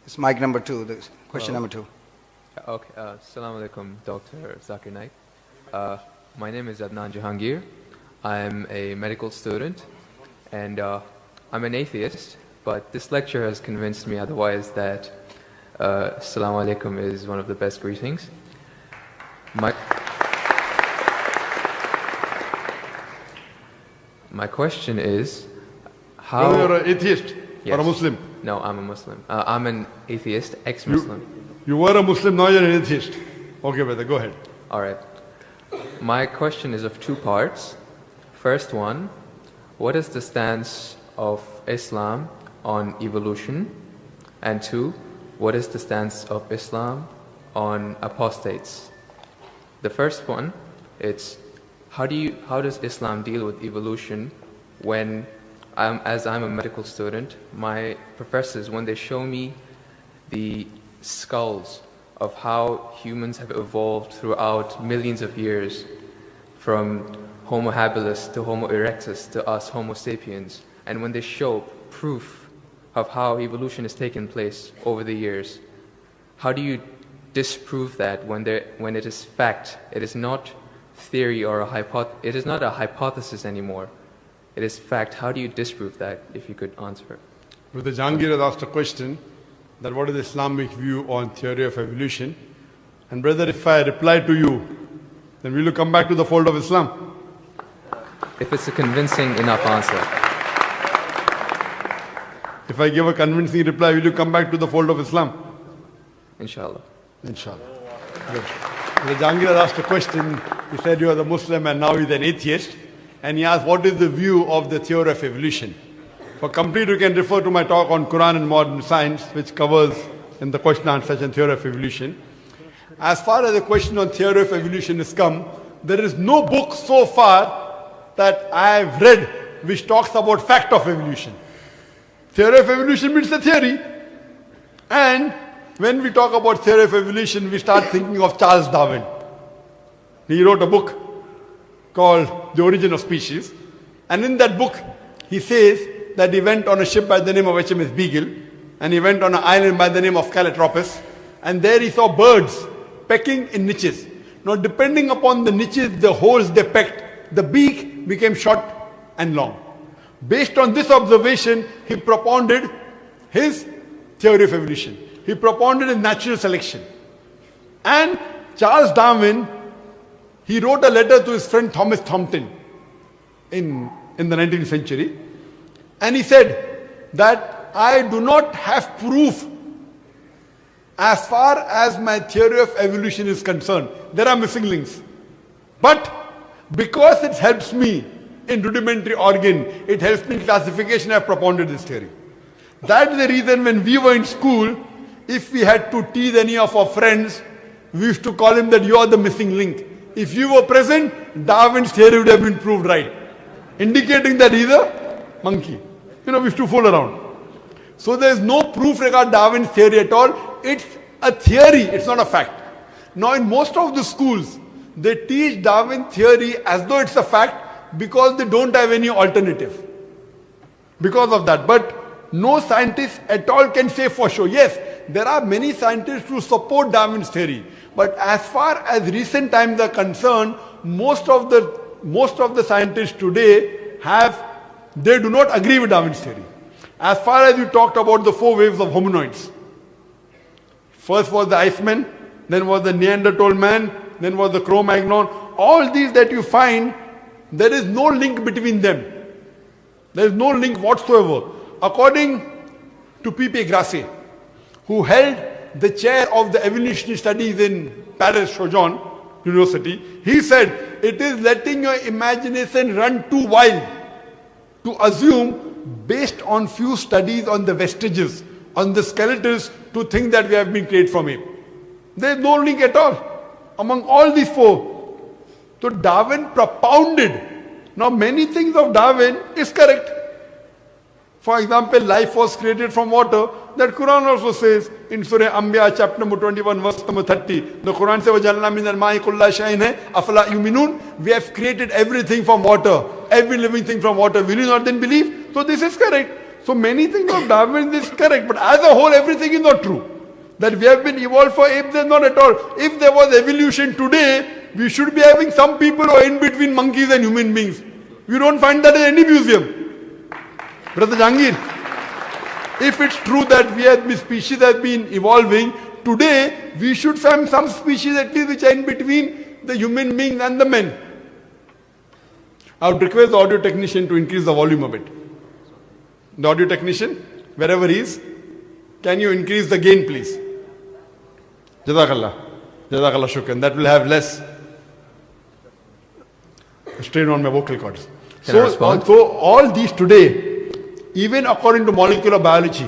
It's mic number 2, question number 2. Okay, Assalamu alaikum, Dr. Zakir Naik. My name is Adnan Jahangir. I'm a medical student, and I'm an atheist, but this lecture has convinced me otherwise that Assalamu alaikum is one of the best greetings. My question is, how... You're an atheist or a Muslim? No, I'm a Muslim. I'm an atheist, ex-Muslim. You were a Muslim, now you're an atheist. Okay, brother, go ahead. All right. My question is of 2 parts. First one, what is the stance of Islam on evolution? And 2, what is the stance of Islam on apostates? The first one, it's how does Islam deal with evolution when, as I'm a medical student, my professors, when they show me the skulls of how humans have evolved throughout millions of years, from Homo habilis to Homo erectus to us Homo sapiens, and when they show proof of how evolution has taken place over the years, how do you disprove that when it is fact? It is not theory or it is not a hypothesis anymore. It is fact. How do you disprove that, if you could answer? Brother Jahangir has asked a question that what is the Islamic view on theory of evolution? And brother, if I reply to you, then will you come back to the fold of Islam? If it's a convincing enough answer. If I give a convincing reply, will you come back to the fold of Islam? Inshallah. Inshallah. Good. Brother Jahangir has asked a question. He said you are the Muslim and now he's an atheist. And he asked what is the view of the theory of evolution? For complete, you can refer to my talk on Quran and modern science, which covers in the question and answer session theory of evolution. As far as the question on theory of evolution is come, there is no book so far that I have read which talks about fact of evolution. Theory of evolution means the theory. And when we talk about theory of evolution, we start thinking of Charles Darwin. He wrote a book called The Origin of Species. And in that book, he says that he went on a ship by the name of HMS Beagle, and he went on an island by the name of Calotropis, and there he saw birds pecking in niches. Now, depending upon the niches, the holes they pecked, the beak became short and long. Based on this observation, he propounded his theory of evolution. He propounded his natural selection. And Charles Darwin, he wrote a letter to his friend Thomas Thompson in the 19th century. And he said that I do not have proof as far as my theory of evolution is concerned. There are missing links. But because it helps me in rudimentary organ, it helps me in classification, I have propounded this theory. That's the reason when we were in school, if we had to tease any of our friends, we used to call him that you are the missing link. If you were present, Darwin's theory would have been proved right, indicating that he's a monkey. We used to fool around. So there is no proof regarding Darwin's theory at all. It's a theory, it's not a fact. Now in most of the schools, they teach Darwin theory as though it's a fact because they don't have any alternative. Because of that. But no scientist at all can say for sure. Yes, there are many scientists who support Darwin's theory. But as far as recent times are concerned, most of the scientists today they do not agree with Darwin's theory. As far as you talked about the 4 waves of hominoids. First was the Iceman, then was the Neanderthal man, then was the Cro-Magnon. All these that you find, there is no link between them. There is no link whatsoever. According to P.P. Grassi, who held the chair of the evolutionary studies in Paris Sorbonne University, he said, it is letting your imagination run too wild to assume, based on few studies on the vestiges, on the skeletons, to think that we have been created from ape. There is no link at all among all these 4. So Darwin propounded. Now many things of Darwin is correct. For example, life was created from water. That Quran also says in Surah Anbiya chapter number 21 verse number 30. The Quran says, وَجَعَلْنَا مِنَ الْمَاءِ كُلَّ شَيْءٍ أَفَلَا يُؤْمِنُونَ. We have created everything from water. Every living thing from water. Will you not then believe? So this is correct. So many things of Darwin is correct, but as a whole, everything is not true. That we have been evolved for apes, is not at all. If there was evolution today, we should be having some people who are in between monkeys and human beings. We don't find that in any museum. Brother Jangir, if it's true that species have been evolving, today we should find some species at least which are in between the human beings and the men. I would request the audio technician to increase the volume a bit. The audio technician, wherever he is, can you increase the gain, please? Jazakallah. Jazakallah shukran. That will have less strain on my vocal cords. So all these today, even according to molecular biology,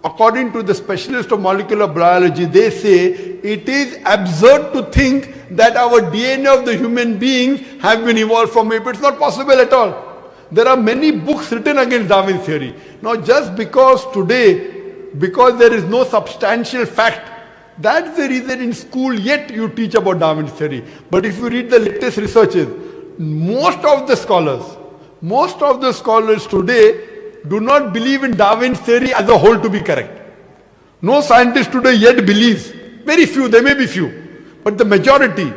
according to the specialist of molecular biology, they say it is absurd to think that our DNA of the human beings have been evolved from ape. It's not possible at all. There are many books written against Darwin's theory. Now just because there is no substantial fact, that's the reason in school yet you teach about Darwin's theory. But if you read the latest researches, most of the scholars today do not believe in Darwin's theory as a whole to be correct. No scientist today yet believes. Very few, there may be few. But the majority,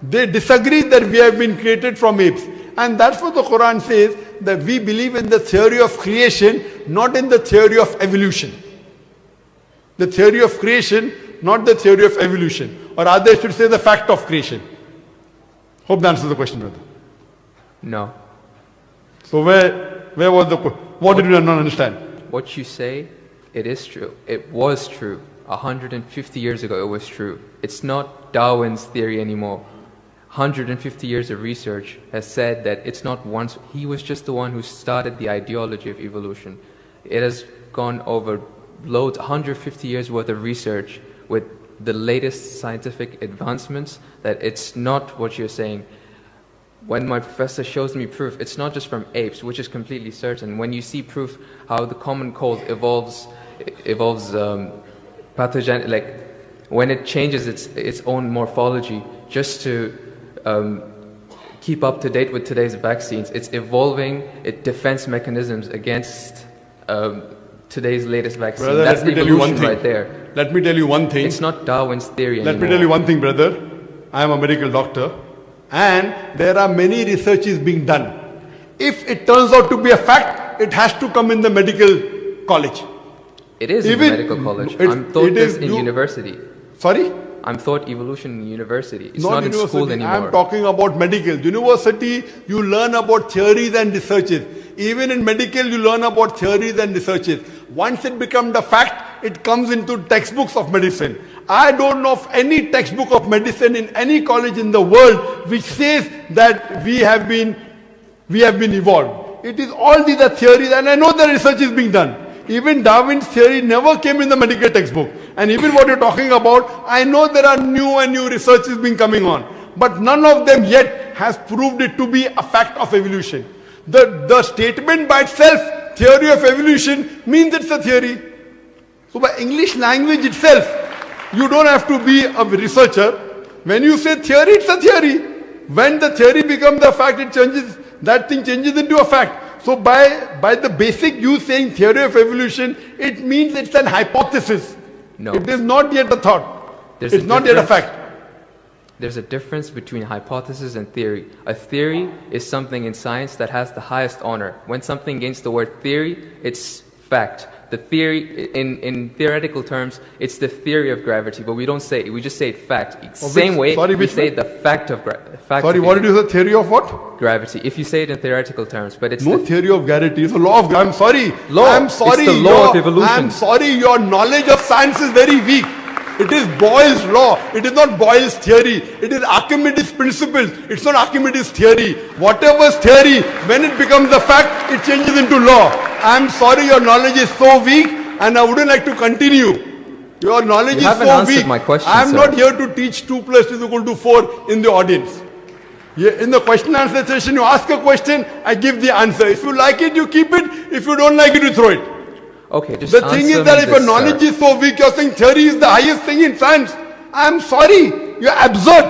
they disagree that we have been created from apes. And that's what the Quran says, that we believe in the theory of creation, not in the theory of evolution. The theory of creation, not the theory of evolution. Or rather, I should say the fact of creation. Hope that answers the question, brother. No. So where was the question? What did you not understand? What you say, it is true. It was true. 150 years ago, it was true. It's not Darwin's theory anymore. 150 years of research has said that it's not once. He was just the one who started the ideology of evolution. It has gone over loads, 150 years worth of research with the latest scientific advancements, that it's not what you're saying. When my professor shows me proof, it's not just from apes, which is completely certain. When you see proof how the common cold evolves pathogen, like when it changes its own morphology just to keep up to date with today's vaccines, it's evolving its defense mechanisms against today's latest vaccine. Brother, that's evolution right there. Let me tell you one thing. It's not Darwin's theory anymore. Let me tell you one thing, brother. I am a medical doctor, and there are many researches being done. If it turns out to be a fact, it has to come in the medical college. It is in the medical college. I'm taught this in university. Sorry? I'm taught evolution in university. It's not in school anymore. I'm talking about medical. University, you learn about theories and researches. Even in medical, you learn about theories and researches. Once it becomes the fact, it comes into textbooks of medicine. I don't know of any textbook of medicine in any college in the world which says that we have been evolved. It is all these are theories, and I know the research is being done. Even Darwin's theory never came in the medical textbook. And even what you're talking about, I know there are new and new researches being coming on. But none of them yet has proved it to be a fact of evolution. The statement by itself, theory of evolution, means it's a theory. So by English language itself, you don't have to be a researcher. When you say theory, it's a theory. When the theory becomes a fact, it changes, that thing changes into a fact. So by the basic you saying theory of evolution, it means it's an hypothesis. No. It is not yet a thought. It's not yet a fact. There's a difference between hypothesis and theory. A theory is something in science that has the highest honor. When something gains the word theory, it's fact. The theory, in theoretical terms, it's the theory of gravity, but we don't say it, we just say it fact. Same way we say the fact of gravity. Sorry, what did you say? Theory of what? Gravity. If you say it in theoretical terms, but it's no theory of gravity. It's a law of gravity. I'm sorry. I'm sorry. It's the law of evolution. I'm sorry. Your knowledge of science is very weak. It is Boyle's law. It is not Boyle's theory. It is Archimedes' principles. It's not Archimedes' theory. Whatever's theory, when it becomes a fact, it changes into law. I'm sorry, your knowledge is so weak, and I wouldn't like to continue. Your knowledge is so weak. My question, I'm not here to teach 2 + 2 = 4 in the audience. In the question answer session, you ask a question, I give the answer. If you like it, you keep it. If you don't like it, you throw it. Okay, just the thing is that if your knowledge is so weak, you're saying theory is the highest thing in science. I'm sorry, you're absurd.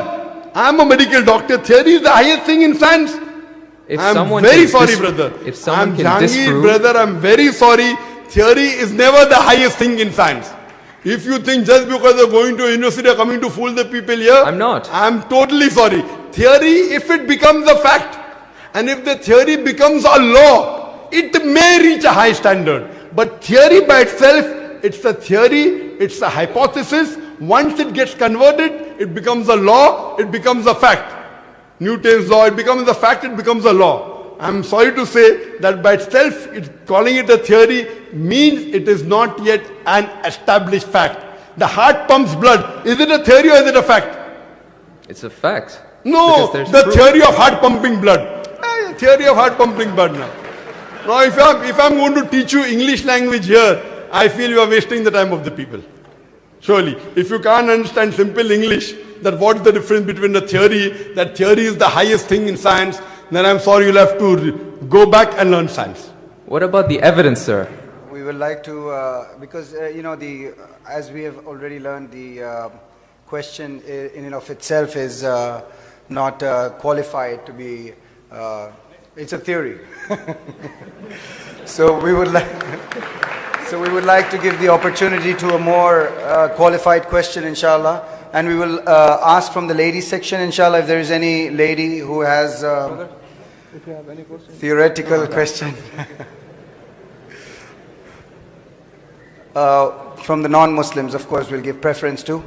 I'm a medical doctor. Theory is the highest thing in science. If I'm someone very can sorry, brother. If someone I'm can Jahangir, disprove, brother, I'm very sorry. Theory is never the highest thing in science. If you think just because they're going to university or coming to fool the people here, I'm not. I'm totally sorry. Theory, if it becomes a fact, and if the theory becomes a law, it may reach a high standard. But theory by itself, it's a theory, it's a hypothesis. Once it gets converted, it becomes a law, it becomes a fact. Newton's law, it becomes a fact, it becomes a law. I'm sorry to say that by itself, calling it a theory means it is not yet an established fact. The heart pumps blood. Is it a theory or is it a fact? it's a fact. No, Because there's the proof. theory of heart pumping blood. Theory of heart pumping blood now. Now, if I'm going to teach you English language here, I feel you are wasting the time of the people. Surely, if you can't understand simple English, that what's the difference between the theory, that theory is the highest thing in science, then I'm sorry you'll have to go back and learn science. What about the evidence, sir? We would like to, because, as we have already learned, the question in and of itself is not qualified to be, it's a theory. So we would like to give the opportunity to a more qualified question, inshallah. And we will ask from the ladies section, inshallah, if there is any lady who has theoretical question. From the non-Muslims, of course, we'll give preference to.